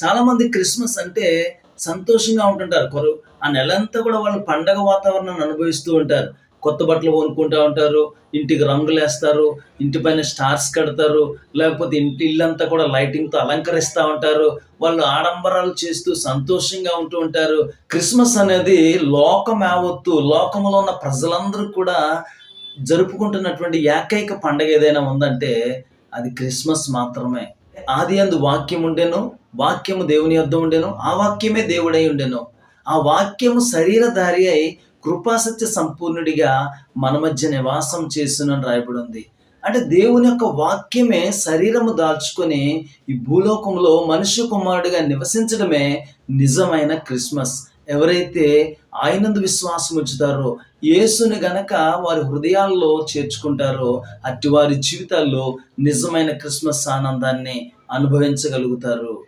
చాలామంది క్రిస్మస్ అంటే సంతోషంగా ఉంటుంటారు. ఆ నెలంతా కూడా వాళ్ళు పండగ వాతావరణాన్ని అనుభవిస్తూ ఉంటారు. కొత్త బట్టలు కొనుక్కుంటా ఉంటారు. ఇంటికి రంగులేస్తారు. ఇంటి పైన స్టార్స్ కడతారు. లేకపోతే ఇల్లంతా కూడా లైటింగ్‌తో అలంకరిస్తా ఉంటారు. వాళ్ళు ఆడంబరాలు చేస్తూ సంతోషంగా ఉంటూ ఉంటారు. క్రిస్మస్ అనేది లోకం యావత్తు, లోకంలో ఉన్న ప్రజలందరూ కూడా జరుపుకుంటున్నటువంటి ఏకైక పండగ ఏదైనా ఉందంటే అది క్రిస్మస్ మాత్రమే. ఆదియందు వాక్యం ఉండెను. వాక్యము దేవుని యొద్ద ఉండెను. ఆ వాక్యమే దేవుడై ఉండెను. ఆ వాక్యము శరీరధారి అయి కృపాసత్య సంపూర్ణుడిగా మన మధ్య నివాసం చేసునని రాయబడి ఉంది. అంటే దేవుని యొక్క వాక్యమే శరీరము దాల్చుకొని ఈ భూలోకంలో మనుష్య కుమారుడిగా నివసించడమే నిజమైన క్రిస్మస్. ఎవరైతే ఆయనందు విశ్వాసం ఉంచుతారో, యేసుని గనక వారి హృదయాల్లో చేర్చుకుంటారో, అట్టి వారి జీవితాల్లో నిజమైన క్రిస్మస్ ఆనందాన్ని అనుభవించగలుగుతారు.